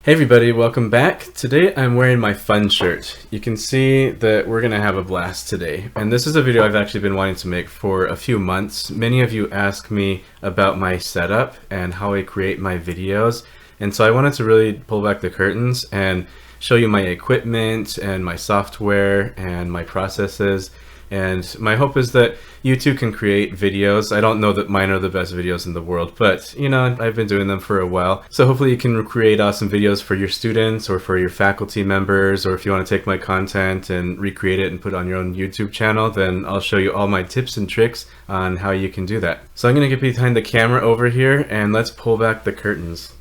Hey everybody, welcome back. Today I'm wearing my fun shirt. You can see that we're gonna have a blast today. And this is a video I've actually been wanting to make for a few months. Many of you ask me about my setup and how I create my videos. And so I wanted to really pull back the curtains and show you my equipment and my software and my processes. And my hope is that you too can create videos. I don't know that mine are the best videos in the world, but you know, I've been doing them for a while. So hopefully you can create awesome videos for your students or for your faculty members, or if you want to take my content and recreate it and put it on your own YouTube channel, then I'll show you all my tips and tricks on how you can do that. So I'm going to get behind the camera over here and let's pull back the curtains.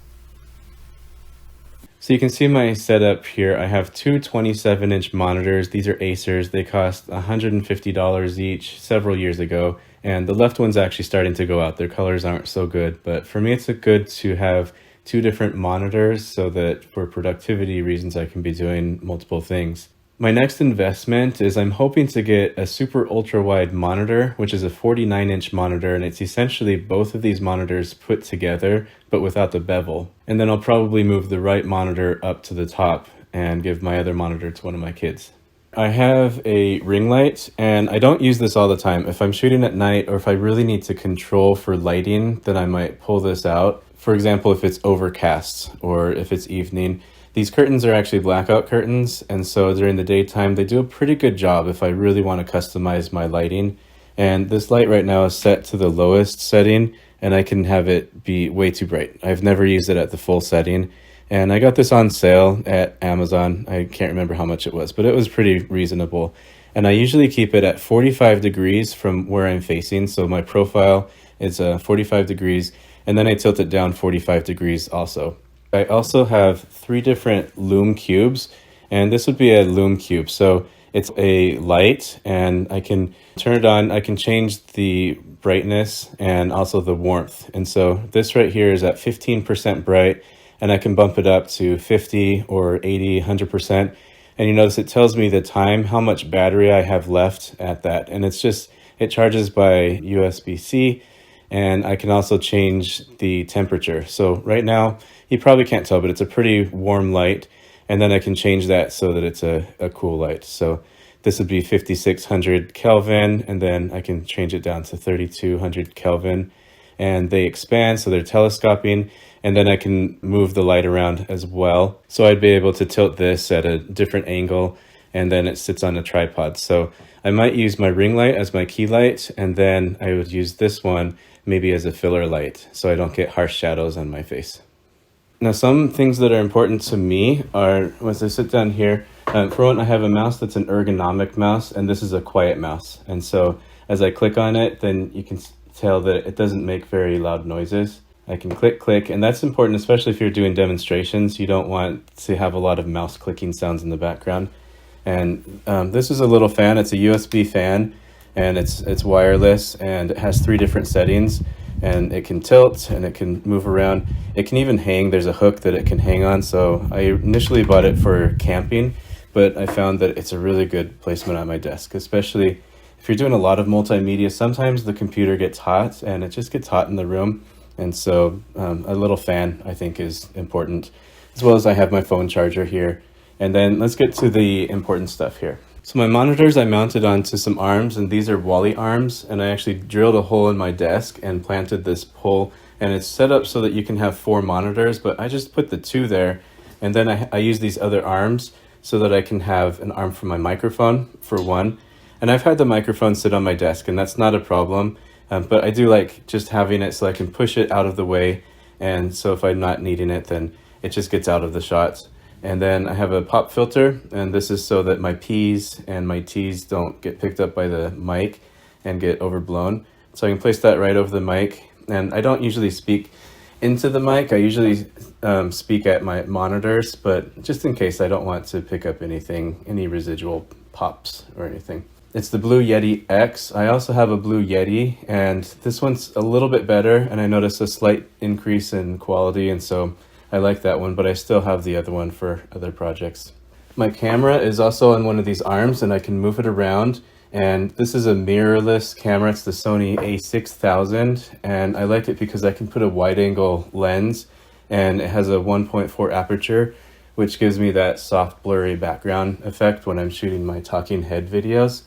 So you can see my setup here. I have two 27-inch monitors. These are Acers. They cost $150 each several years ago. And the left one's actually starting to go out. Their colors aren't so good. But for me, it's good to have two different monitors so that for productivity reasons, I can be doing multiple things. My next investment is I'm hoping to get a super ultra wide monitor, which is a 49-inch monitor, and it's essentially both of these monitors put together, but without the bevel. And then I'll probably move the right monitor up to the top and give my other monitor to one of my kids. I have a ring light, and I don't use this all the time. If I'm shooting at night or if I really need to control for lighting, then I might pull this out. For example, if it's overcast or if it's evening. These curtains are actually blackout curtains, and so during the daytime they do a pretty good job if I really want to customize my lighting. And this light right now is set to the lowest setting, and I can have it be way too bright. I've never used it at the full setting, and I got this on sale at Amazon. I can't remember how much it was, but it was pretty reasonable. And I usually keep it at 45 degrees from where I'm facing, so my profile is 45 degrees, and then I tilt it down 45 degrees also. I also have three different lume cubes, and this would be a lume cube. So it's a light, and I can turn it on. I can change the brightness and also the warmth. And so this right here is at 15% bright, and I can bump it up to 50 or 80, 100%. And you notice it tells me the time, how much battery I have left at that. And it charges by USB-C. And I can also change the temperature. So right now, you probably can't tell, but it's a pretty warm light. And then I can change that so that it's a cool light. So this would be 5600 Kelvin, and then I can change it down to 3200 Kelvin. And they expand, so they're telescoping. And then I can move the light around as well. So I'd be able to tilt this at a different angle, and then it sits on a tripod. So I might use my ring light as my key light, and then I would use this one maybe as a filler light so I don't get harsh shadows on my face. Now, some things that are important to me are, once I sit down here, for one, I have a mouse that's an ergonomic mouse, and this is a quiet mouse. And so as I click on it, then you can tell that it doesn't make very loud noises. I can click, and that's important, especially if you're doing demonstrations. You don't want to have a lot of mouse clicking sounds in the background. And this is a little fan. It's a USB fan, and it's wireless, and it has three different settings, and it can tilt and it can move around. It can even hang. There's a hook that it can hang on. So I initially bought it for camping, but I found that it's a really good placement on my desk, especially if you're doing a lot of multimedia. Sometimes the computer gets hot, and it just gets hot in the room. And so a little fan, I think, is important, as well as I have my phone charger here. And then let's get to the important stuff here. So my monitors I mounted onto some arms, and these are Wally arms, and I actually drilled a hole in my desk and planted this pole, and it's set up so that you can have 4 monitors, but I just put the 2 there, and then I use these other arms so that I can have an arm for my microphone for one. And I've had the microphone sit on my desk, and that's not a problem, but I do like just having it so I can push it out of the way, and so if I'm not needing it, then it just gets out of the shot. And then I have a pop filter, and this is so that my P's and my T's don't get picked up by the mic and get overblown. So I can place that right over the mic. And I don't usually speak into the mic. I usually speak at my monitors, but just in case I don't want to pick up anything, any residual pops or anything. It's the Blue Yeti X. I also have a Blue Yeti, and this one's a little bit better, and I noticed a slight increase in quality, and so I like that one, but I still have the other one for other projects. My camera is also on one of these arms, and I can move it around. And this is a mirrorless camera. It's the Sony a6000, and I like it because I can put a wide angle lens and it has a 1.4 aperture, which gives me that soft blurry background effect when I'm shooting my talking head videos.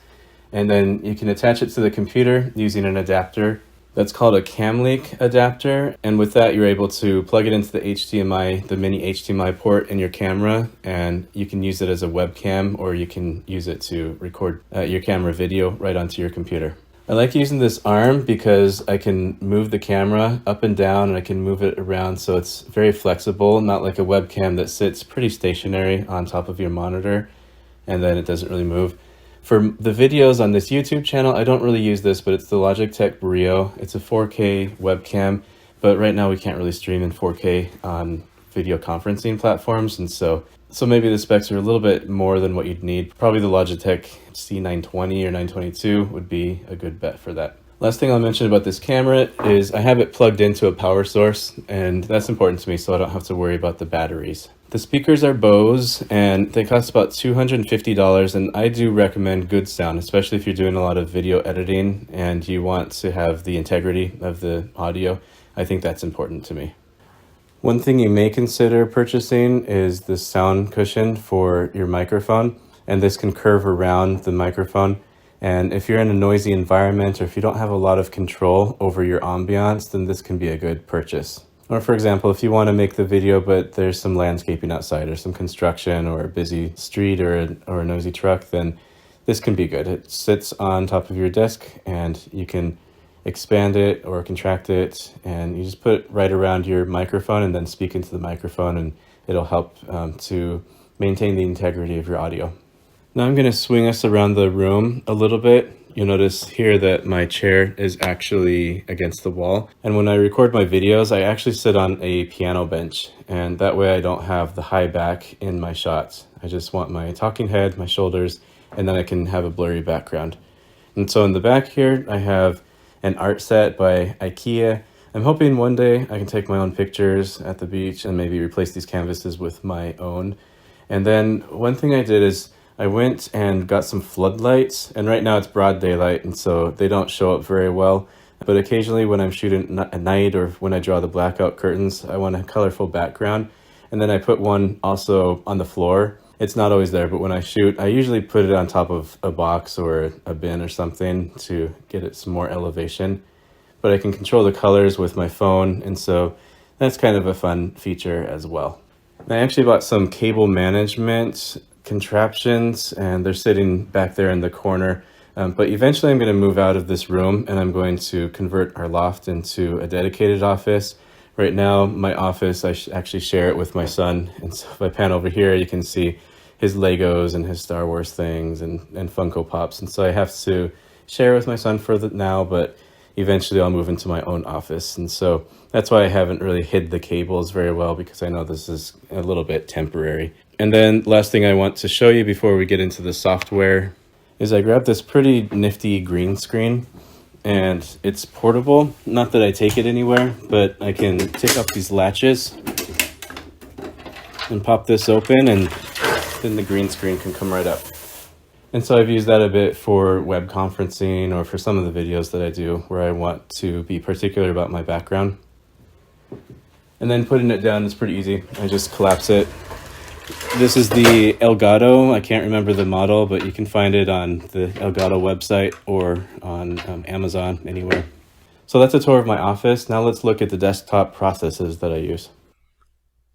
And then you can attach it to the computer using an adapter that's called a Camlink adapter, and with that you're able to plug it into the HDMI, the mini HDMI port in your camera, and you can use it as a webcam, or you can use it to record your camera video right onto your computer. I like using this arm because I can move the camera up and down, and I can move it around, so it's very flexible, not like a webcam that sits pretty stationary on top of your monitor and then it doesn't really move. For the videos on this YouTube channel, I don't really use this, but it's the Logitech Brio. It's a 4K webcam, but right now we can't really stream in 4K on video conferencing platforms, and so maybe the specs are a little bit more than what you'd need. Probably the Logitech C920 or 922 would be a good bet for that. Last thing I'll mention about this camera is I have it plugged into a power source, and that's important to me so I don't have to worry about the batteries. The speakers are Bose, and they cost about $250, and I do recommend good sound, especially if you're doing a lot of video editing and you want to have the integrity of the audio. I think that's important to me. One thing you may consider purchasing is the sound cushion for your microphone, and this can curve around the microphone. And if you're in a noisy environment, or if you don't have a lot of control over your ambiance, then this can be a good purchase. Or for example, if you want to make the video, but there's some landscaping outside, or some construction, or a busy street, or a noisy truck, then this can be good. It sits on top of your desk, and you can expand it or contract it, and you just put it right around your microphone and then speak into the microphone, and it'll help to maintain the integrity of your audio. Now I'm going to swing us around the room a little bit. You'll notice here that my chair is actually against the wall. And when I record my videos, I actually sit on a piano bench. And that way I don't have the high back in my shots. I just want my talking head, my shoulders, and then I can have a blurry background. And so in the back here, I have an art set by IKEA. I'm hoping one day I can take my own pictures at the beach and maybe replace these canvases with my own. And then one thing I did is I went and got some floodlights, and right now it's broad daylight, and so they don't show up very well. But occasionally when I'm shooting at night, or when I draw the blackout curtains, I want a colorful background. And then I put one also on the floor. It's not always there, but when I shoot, I usually put it on top of a box or a bin or something to get it some more elevation. But I can control the colors with my phone, and so that's kind of a fun feature as well. I actually bought some cable management contraptions, and they're sitting back there in the corner. But eventually I'm going to move out of this room, and I'm going to convert our loft into a dedicated office. Right now, my office, I actually share it with my son. And so if I pan over here, you can see his Legos and his Star Wars things and Funko Pops. And so I have to share with my son for now, but eventually I'll move into my own office. And so that's why I haven't really hid the cables very well, because I know this is a little bit temporary. And then last thing I want to show you before we get into the software is I grabbed this pretty nifty green screen, and it's portable. Not that I take it anywhere, but I can take off these latches and pop this open, and then the green screen can come right up. And so I've used that a bit for web conferencing, or for some of the videos that I do where I want to be particular about my background. And then putting it down is pretty easy. I just collapse it. This is the Elgato. I can't remember the model, but you can find it on the Elgato website or on Amazon, anywhere. So that's a tour of my office. Now let's look at the desktop processes that I use.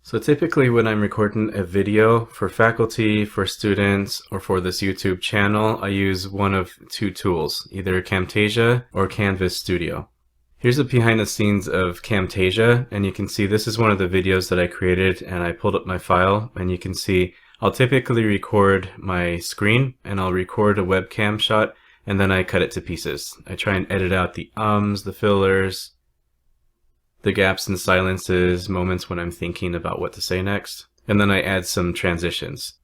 So typically when I'm recording a video for faculty, for students, or for this YouTube channel, I use one of two tools, either Camtasia or Canvas Studio. Here's a behind the scenes of Camtasia, and you can see this is one of the videos that I created, and I pulled up my file, and you can see I'll typically record my screen, and I'll record a webcam shot, and then I cut it to pieces. I try and edit out the ums, the fillers, the gaps and silences, moments when I'm thinking about what to say next, and then I add some transitions.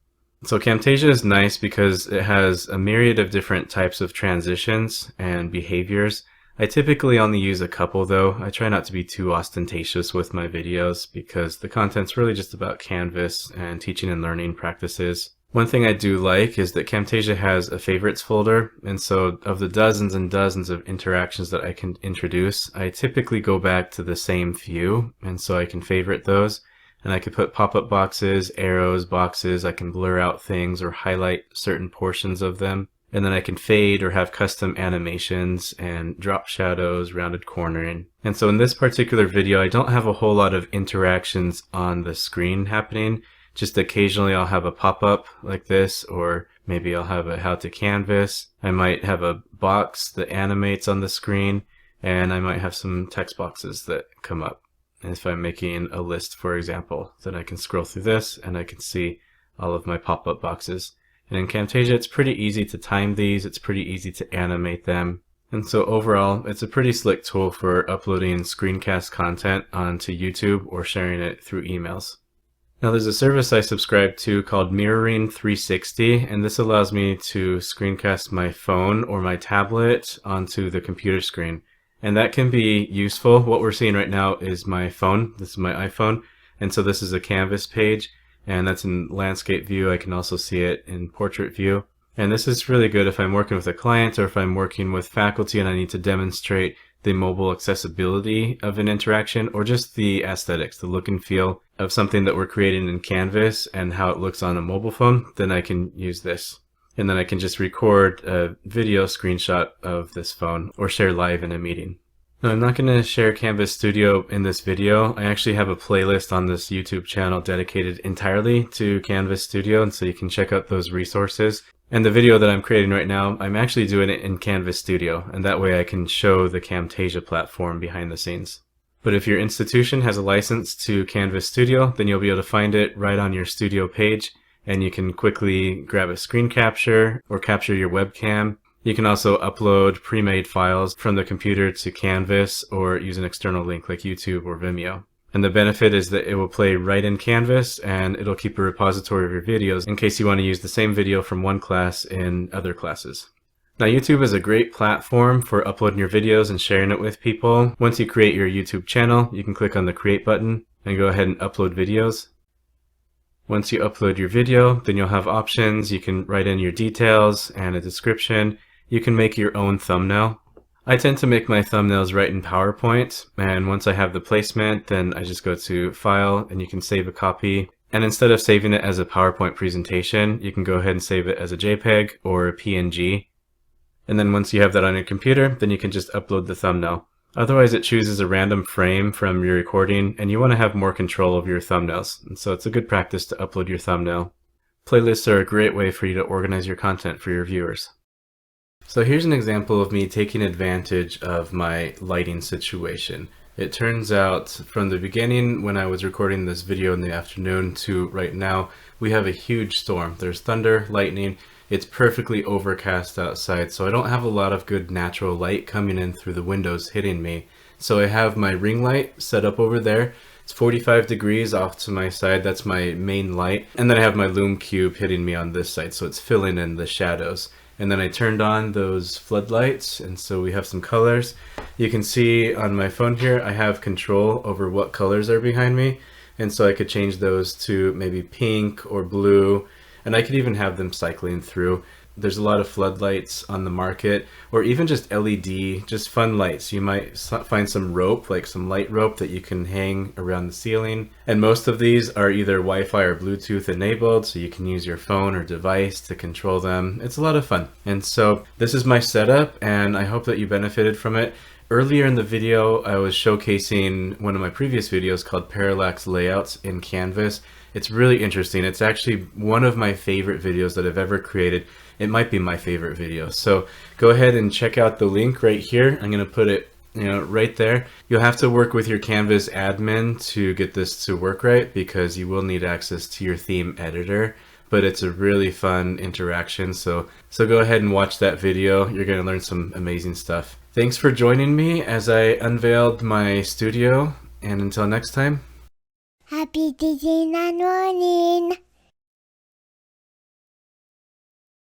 So Camtasia is nice because it has a myriad of different types of transitions and behaviors. I typically only use a couple though. I try not to be too ostentatious with my videos because the content's really just about Canvas and teaching and learning practices. One thing I do like is that Camtasia has a favorites folder, and so of the dozens and dozens of interactions that I can introduce, I typically go back to the same few, and so I can favorite those, and I can put pop-up boxes, arrows, boxes, I can blur out things or highlight certain portions of them, and then I can fade or have custom animations and drop shadows, rounded cornering. And so in this particular video, I don't have a whole lot of interactions on the screen happening. Just occasionally I'll have a pop-up like this, or maybe I'll have a how to canvas. I might have a box that animates on the screen, and I might have some text boxes that come up. And if I'm making a list, for example, then I can scroll through this and I can see all of my pop-up boxes. And in Camtasia, it's pretty easy to time these, it's pretty easy to animate them. And so overall, it's a pretty slick tool for uploading screencast content onto YouTube or sharing it through emails. Now there's a service I subscribe to called Mirroring 360, and this allows me to screencast my phone or my tablet onto the computer screen. And that can be useful. What we're seeing right now is my phone. This is my iPhone. And so this is a canvas page, and that's in landscape view. I can also see it in portrait view. And this is really good if I'm working with a client or if I'm working with faculty and I need to demonstrate the mobile accessibility of an interaction, or just the aesthetics, the look and feel of something that we're creating in Canvas and how it looks on a mobile phone. Then I can use this. And then I can just record a video screenshot of this phone or share live in a meeting. Now, I'm not going to share Canvas Studio in this video. I actually have a playlist on this YouTube channel dedicated entirely to Canvas Studio, and so you can check out those resources. And the video that I'm creating right now, I'm actually doing it in Canvas Studio, and that way I can show the Camtasia platform behind the scenes. But if your institution has a license to Canvas Studio, then you'll be able to find it right on your Studio page, and you can quickly grab a screen capture or capture your webcam. You can also upload pre-made files from the computer to Canvas or use an external link like YouTube or Vimeo. And the benefit is that it will play right in Canvas, and it'll keep a repository of your videos in case you want to use the same video from one class in other classes. Now, YouTube is a great platform for uploading your videos and sharing it with people. Once you create your YouTube channel, you can click on the Create button and go ahead and upload videos. Once you upload your video, then you'll have options. You can write in your details and a description. You can make your own thumbnail. I tend to make my thumbnails right in PowerPoint, and once I have the placement, then I just go to File, and you can save a copy. And instead of saving it as a PowerPoint presentation, you can go ahead and save it as a JPEG or a PNG. And then once you have that on your computer, then you can just upload the thumbnail. Otherwise, it chooses a random frame from your recording, and you want to have more control of your thumbnails. And so it's a good practice to upload your thumbnail. Playlists are a great way for you to organize your content for your viewers. So here's an example of me taking advantage of my lighting situation. It turns out from the beginning when I was recording this video in the afternoon to right now, we have a huge storm. There's thunder, lightning. It's perfectly overcast outside, so I don't have a lot of good natural light coming in through the windows hitting me. So I have my ring light set up over there. It's 45 degrees off to my side. That's my main light. And then I have my Lume Cube hitting me on this side, so it's filling in the shadows. And then I turned on those floodlights, and so we have some colors. You can see on my phone here, I have control over what colors are behind me. And so I could change those to maybe pink or blue, and I could even have them cycling through. There's a lot of floodlights on the market, or even just LED, just fun lights. You might find some rope, like some light rope that you can hang around the ceiling. And most of these are either Wi-Fi or Bluetooth enabled, so you can use your phone or device to control them. It's a lot of fun. And so this is my setup, and I hope that you benefited from it. Earlier in the video, I was showcasing one of my previous videos called Parallax Layouts in Canvas. It's really interesting. It's actually one of my favorite videos that I've ever created. It might be my favorite video. So go ahead and check out the link right here. I'm going to put it right there. You'll have to work with your Canvas admin to get this to work right, because you will need access to your theme editor. But it's a really fun interaction. So go ahead and watch that video. You're going to learn some amazing stuff. Thanks for joining me as I unveiled my studio. And until next time. Happy Disney morning.